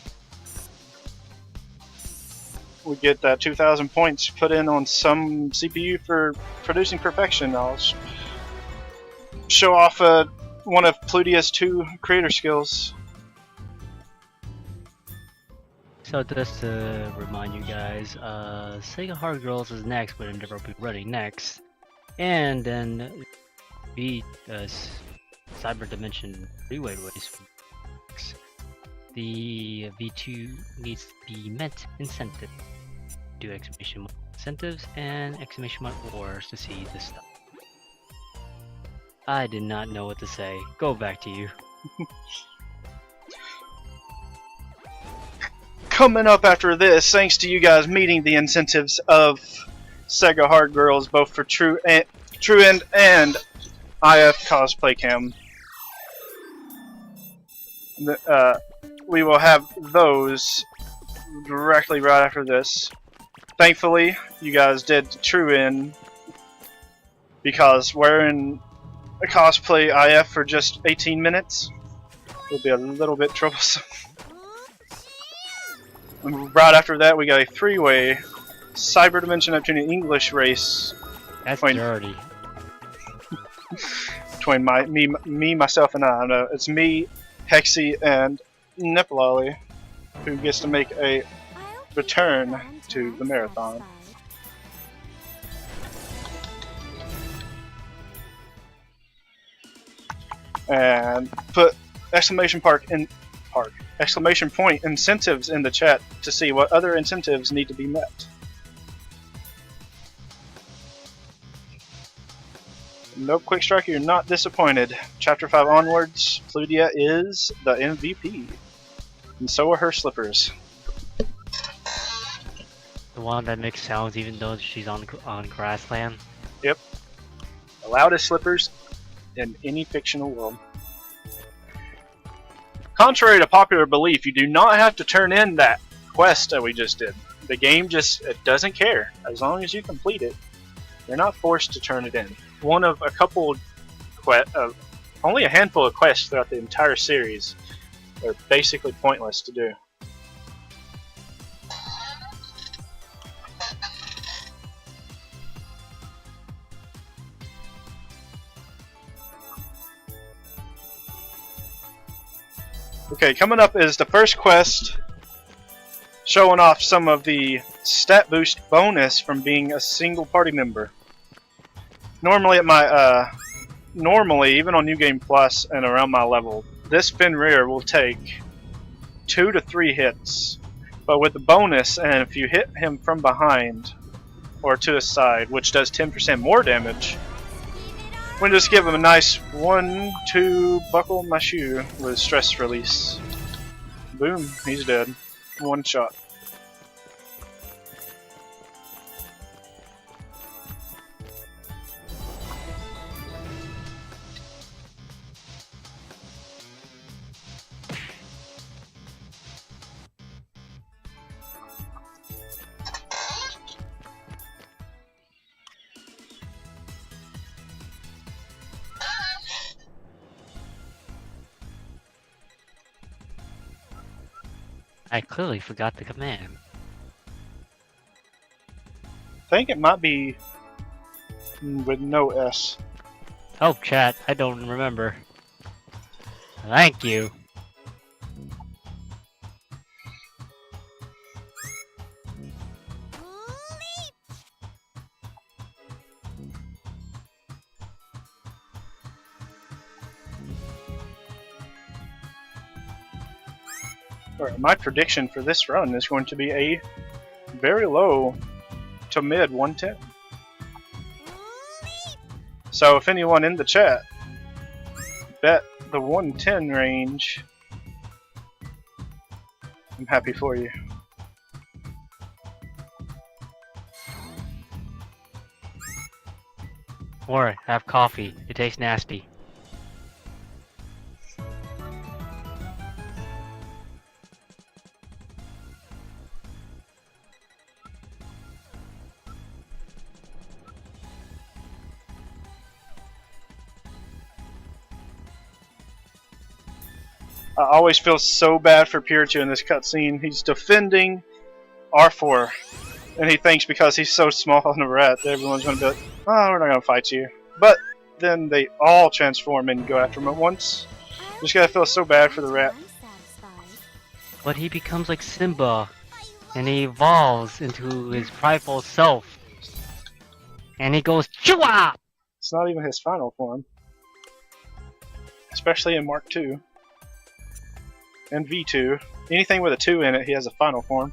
we get 2,000 points put in on some CPU for producing perfection. I'll show off one of Plutia's 2 creator skills. So just to remind you guys, Sega Hard Girls is next, but Endeavor will be running next. And then beat Hyperdimension Freeway Race. The V2 needs to be met incentive. Do exclamation mark incentives and exclamation mark wars to see this stuff. I did not know what to say. Go back to you. Coming up after this, thanks to you guys meeting the incentives of Sega Hard Girls, both for True End and IF Cosplay Cam. We will have those directly right after this. Thankfully, you guys did True End, because wearing a cosplay IF for just 18 minutes will be a little bit troublesome. And right after that, we got a 3-way Hyperdimension Neptunia English race. That's between, dirty. Between me, myself, and I. No, it's me, Hexy, and Nipolali who gets to make a return to the marathon. And put exclamation point incentives in the chat to see what other incentives need to be met. Nope, Quick Strike, you're not disappointed. Chapter 5 onwards, Plutia is the MVP. And so are her slippers. The one that makes sounds even though she's on grassland. Yep. The loudest slippers in any fictional world. Contrary to popular belief, you do not have to turn in that quest that we just did. The game it doesn't care. As long as you complete it, you're not forced to turn it in. One of a couple only a handful of quests throughout the entire series are basically pointless to do. Okay, coming up is the first quest, showing off some of the stat boost bonus from being a single party member. Normally even on New Game Plus and around my level, this Fenrir will take 2 to 3 hits. But with the bonus, and if you hit him from behind or to his side, which does 10% more damage, we'll just give him a nice 1-2 buckle my shoe with stress release. Boom, he's dead. One shot. I clearly forgot the command. I think it might be with no S. Oh, chat, I don't remember. Thank you. Alright, my prediction for this run is going to be a very low to mid 110. So if anyone in the chat bet the 110 range, I'm happy for you. Or have coffee. It tastes nasty. I always feel so bad for Piritu in this cutscene. He's defending R4, and he thinks because he's so small and a rat that everyone's going to be like, oh, we're not going to fight you. But then they all transform and go after him at once. Just gotta feel so bad for the rat. But he becomes like Simba, and he evolves into his prideful self. And he goes, Chua! It's not even his final form. Especially in Mark 2. And V2. Anything with a 2 in it, he has a final form.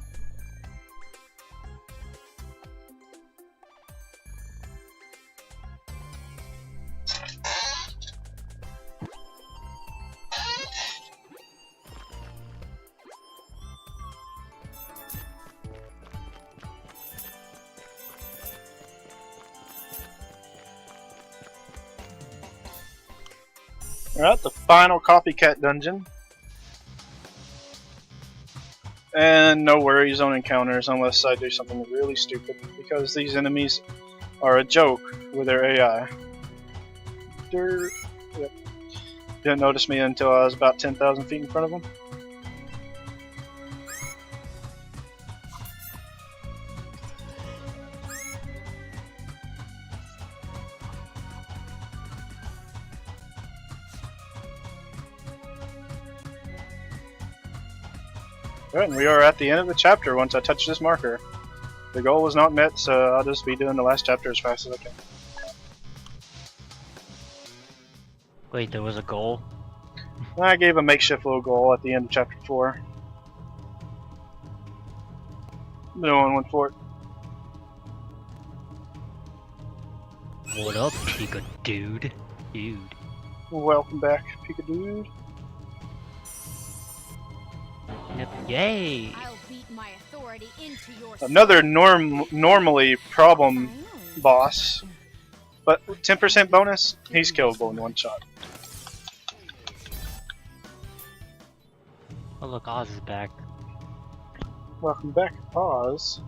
Alright, the final copycat dungeon. And no worries on encounters unless I do something really stupid, because these enemies are a joke with their AI. Yep. Didn't notice me until I was about 10,000 feet in front of them. Alright, and we are at the end of the chapter once I touch this marker. The goal was not met, so I'll just be doing the last chapter as fast as I can. Wait, there was a goal? I gave a makeshift little goal at the end of chapter 4. No one went for it. What up, Pika dude? Dude. Welcome back, Pikadude. Yep. Yay! I'll beat my authority into your Another normally problem boss, but 10% bonus, he's killable in one shot. Oh look, Oz is back. Welcome back, Oz.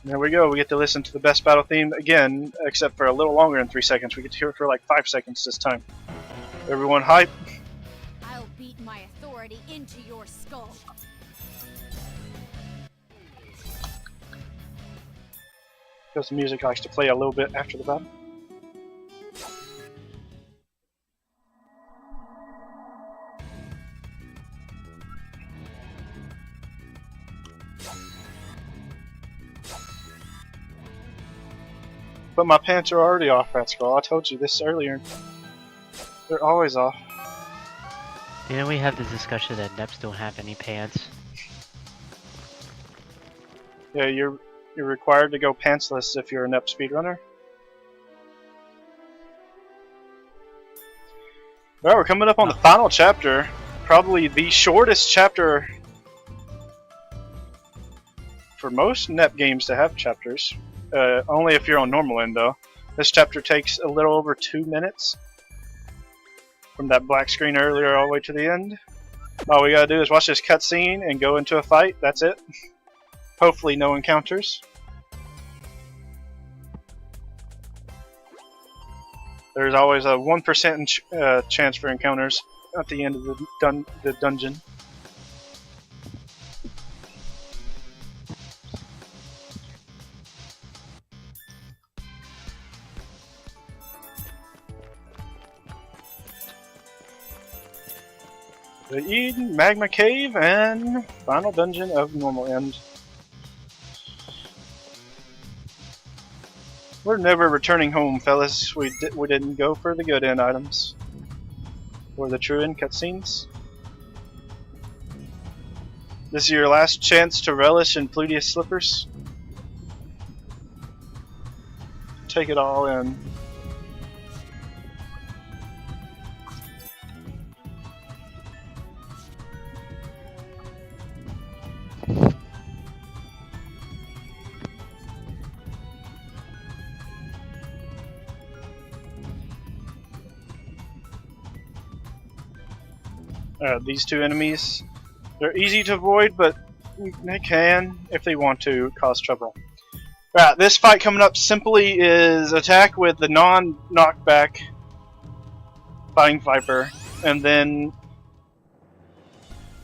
There we go, we get to listen to the best battle theme again, except for a little longer than 3 seconds. We get to hear it for like 5 seconds this time. Everyone hype? I'll beat my authority into your skull. because the music likes to play a little bit after the battle. But my pants are already off, Rat Skull. I told you this earlier. They're always off. You know, we have this discussion that Neps don't have any pants. Yeah, you're required to go pantsless if you're a NEP speedrunner. Well, we're coming up on the final chapter. Probably the shortest chapter for most NEP games to have chapters. Only if you're on normal end, though. This chapter takes a little over 2 minutes. From that black screen earlier all the way to the end. All we gotta do is watch this cutscene and go into a fight. That's it. Hopefully no encounters. There's always a 1% chance for encounters at the end of the dungeon. The Eden, Magma Cave, and final dungeon of normal end. We're never returning home, fellas. We didn't go for the good end items. Or the true end cutscenes. This is your last chance to relish in Pluteus slippers. Take it all in. These two enemies, they're easy to avoid, but they can, if they want to, cause trouble. Right, this fight coming up simply is attack with the non-knockback Fighting Viper, and then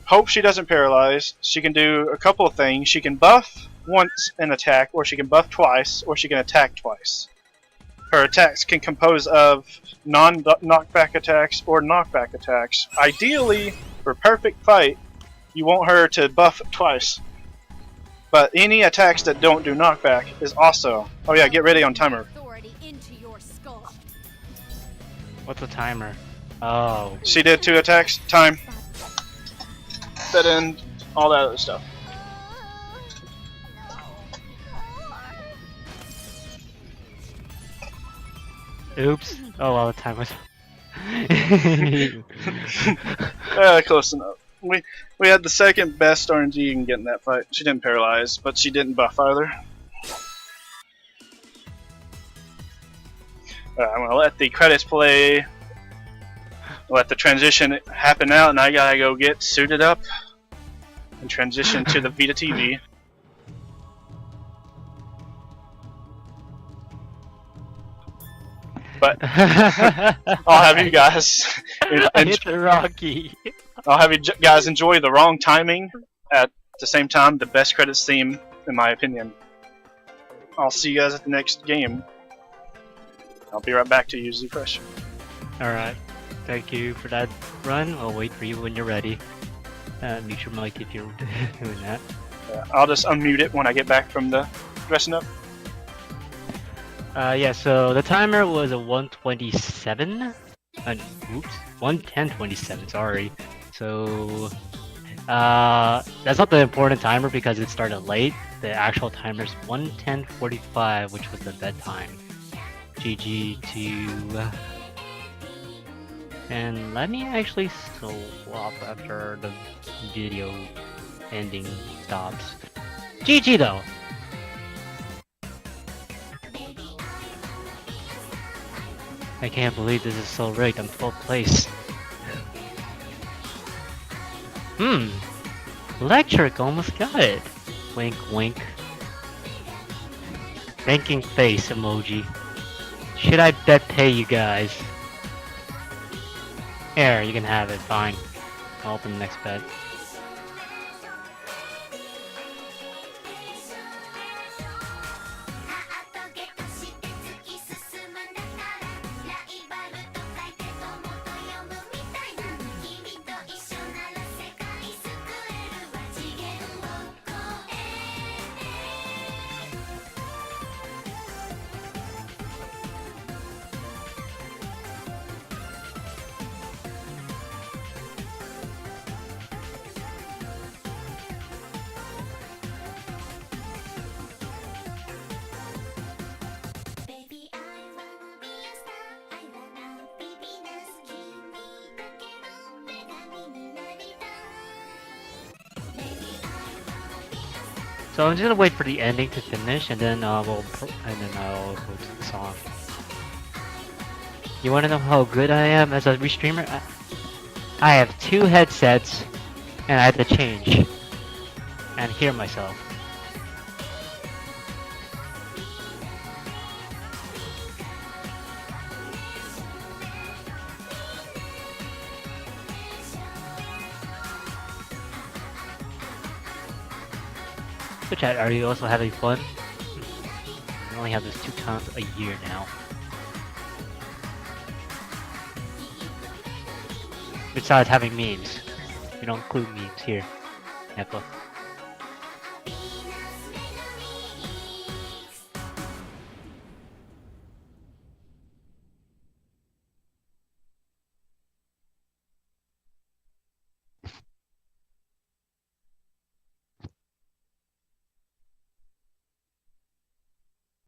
hope she doesn't paralyze. She can do a couple of things. She can buff once and attack, or she can buff twice, or she can attack twice. Her attacks can compose of non-knockback attacks or knockback attacks. Ideally, for perfect fight, you want her to buff twice. But any attacks that don't do knockback is also... Oh yeah, get ready on timer. What's a timer? Oh. She did 2 attacks, time. That end, all that other stuff. Oops. Oh well, the time was... Close enough. We had the second best RNG you can get in that fight. She didn't paralyze, but she didn't buff either. I'm gonna let the credits play. Let the transition happen out, and I gotta go get suited up and transition to the Vita TV. But I'll have you guys. I hit the Rocky. I'll have you guys enjoy the wrong timing at the same time. The best credits theme, in my opinion. I'll see you guys at the next game. I'll be right back to you, Z-Fresh. Alright. Thank you for that run. I'll wait for you when you're ready. Mute your mic if you're doing that. I'll just unmute it when I get back from the dressing up. Yeah, so the timer was a 127. Oops, 110.27. Sorry. So that's not the important timer because it started late. The actual timer is 110.45, which was the bedtime. GG to. And let me actually swap after the video ending stops. GG though. I can't believe this is so rigged. I'm 12th place. Electric almost got it. Wink, wink. Thinking face emoji. Should I bet pay you guys? Here, you can have it. Fine. I'll open the next bet. So I'm just gonna wait for the ending to finish, and then I'll go to the song. You wanna know how good I am as a restreamer? I have 2 headsets, and I have to change and hear myself. So chat, are you also having fun? We only have this 2 times a year now. Besides having memes. We don't include memes here. Neppa.